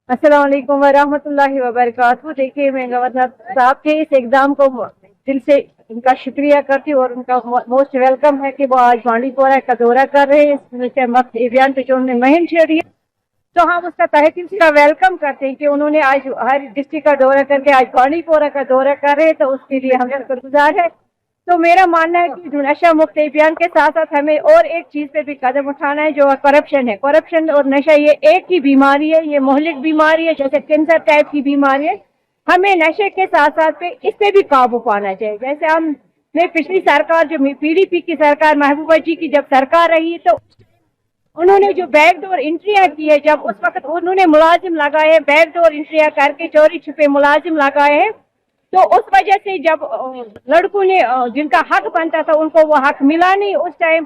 अस्सलाम वालेकुम वरहमतुल्लाहि वबरकातुहू। देखिए, मैं गवर्नर साहब के इस एग्जाम को दिल से उनका शुक्रिया करती हूँ और उनका मोस्ट वेलकम है कि वो आज बांडीपोरा का दौरा कर रहे हैं। इसमें मक्त अभियान पे जो उन्होंने मुहिम छेड़ी है, तो हम उसका तहे दिल से वेलकम करते हैं कि उन्होंने आज हर डिस्ट्रिक्ट का दौरा करके आज बांडीपोरा का दौरा कर रहे हैं, तो उसके लिए हम शुक्रगुजार है। तो मेरा मानना है कि जो नशा मुक्त अभियान के साथ साथ हमें और एक चीज पे भी कदम उठाना है, जो करप्शन है। करप्शन और नशा ये एक ही बीमारी है, ये मोहलिक बीमारी है, जैसे कैंसर टाइप की बीमारी है। हमें नशे के साथ साथ पे इस पे भी काबू पाना चाहिए। जैसे हमने पिछली सरकार, जो पीडीपी की सरकार, महबूबा जी की जब सरकार रही, तो उन्होंने जो बैकडोर एंट्रियां की है, जब उस वक्त उन्होंने मुलाजिम लगाए, बैकडोर एंट्रियां करके चोरी छुपे मुलाजिम लगाए हैं, तो उस वजह से जब लड़कों ने जिनका हक बनता था उनको वो हक मिला नहीं। उस टाइम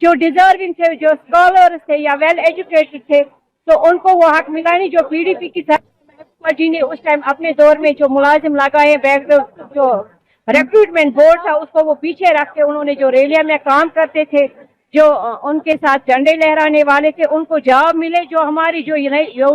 जो डिजर्विंग थे, जो स्कॉलर्स थे या वेल एजुकेटेड थे, तो उनको वो हक मिला नहीं। जो पीडीपी की सरकार जी ने उस टाइम अपने दौर में जो मुलाजिम लगाए, बैकडोर जो रिक्रूटमेंट बोर्ड था उसको वो पीछे रख के उन्होंने जो रेलिया में काम करते थे, जो उनके साथ झंडे लहराने वाले थे, उनको जॉब मिले। जो हमारी जो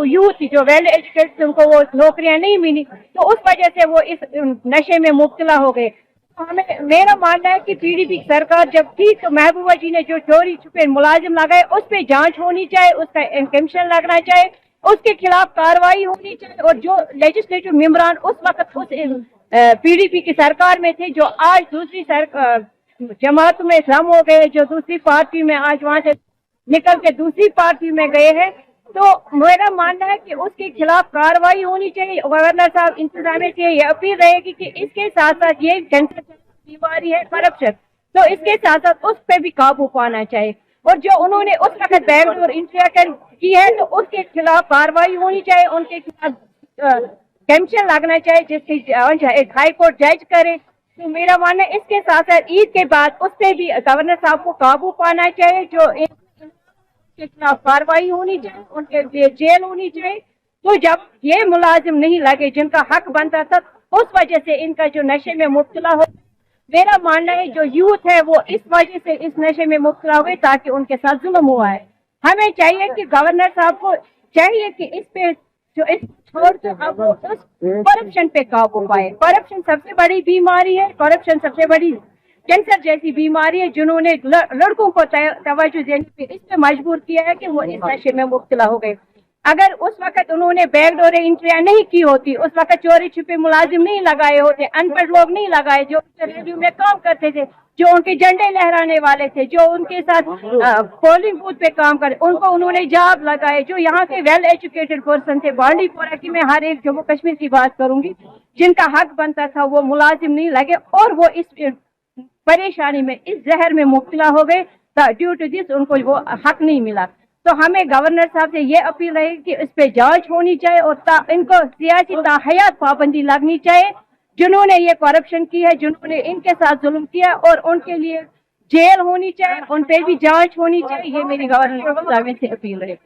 यूथ जो वेल एजुकेटेड, उनको वो नौकरियां नहीं मिली, तो उस वजह से वो इस नशे में मुब्तला हो गए। तो हमें, मेरा मानना है कि पीडीपी सरकार जब थी तो महबूबा जी ने जो चोरी छुपे मुलाजिम लगाए उस पर जांच होनी चाहिए, उसका कमीशन लगना चाहिए, उसके खिलाफ कार्रवाई होनी चाहिए। और जो लेजिस्लेटिव मेंबरान उस वक्त उस पीडीपी की सरकार में थे, जो आज दूसरी जमात में शाम हो गए, जो दूसरी पार्टी में आज वहां से निकल के दूसरी पार्टी में गए हैं, तो मेरा मानना है कि उसके खिलाफ कार्रवाई होनी चाहिए। गवर्नर साहब इंतजामिया से ये अपील रहेगी कि इसके साथ साथ ये कैंसर बीमारी है करप्शन, तो इसके साथ साथ उस पर भी काबू पाना चाहिए। और जो उन्होंने उस वक्त बैकडोर इंट्रिया की है, तो उसके खिलाफ कार्रवाई होनी चाहिए, उनके खिलाफ कमीशन लगना चाहिए, जिसकी एक हाई कोर्ट जज करे। तो मेरा मानना है इसके साथ साथ ईद के बाद उस पर भी गवर्नर साहब को काबू पाना चाहिए, जो एक के खिलाफ कार्रवाई होनी चाहिए, उनके लिए जेल होनी चाहिए। तो जब ये मुलाजिम नहीं लगे जिनका हक बनता था, उस वजह से इनका जो नशे में मुब्तला हो, मेरा मानना है जो यूथ है वो इस वजह से इस नशे में मुब्तला हुए ताकि उनके साथ जुल्म हुआ है। हमें चाहिए कि गवर्नर साहब को चाहिए कि इस पे जो इस छोड़ तो अब वो उस करप्शन पे काबू पाए। करप्शन सबसे बड़ी बीमारी है, करप्शन सबसे बड़ी कैंसर जैसी बीमारी है, जिन्होंने लड़कों को तवज्जो देने पे इस पे मजबूर किया है कि वो इस नशे में मुब्तला हो गए। अगर उस वक्त उन्होंने बैकडोर एंट्रियां नहीं की होती, उस वक्त चोरी छुपे मुलाजिम नहीं लगाए होते, अनपढ़ लोग नहीं लगाए, जो रेडियो में काम करते थे, जो उनके झंडे लहराने वाले थे, जो उनके साथ पोलिंग बूथ पे काम करे, उनको उन्होंने जॉब लगाए, जो यहाँ के वेल एजुकेटेड पर्सन थे। बांडीपोरा की मैं हर एक जम्मू कश्मीर की बात करूंगी, जिनका हक बनता था वो मुलाजिम नहीं लगे और वो इस परेशानी में, इस जहर में मुब्तला हो गए। ड्यू टू दिस उनको वो हक नहीं मिला। तो हमें गवर्नर साहब से ये अपील रहेगी कि इस पे जांच होनी चाहिए और इनको सियासी ताहयात पाबंदी लगनी चाहिए, जिन्होंने ये करप्शन की है, जिन्होंने इनके साथ जुल्म किया, और उनके लिए जेल होनी चाहिए, उन पे भी जांच होनी चाहिए। ये मेरी गवर्नर साहब से अपील है।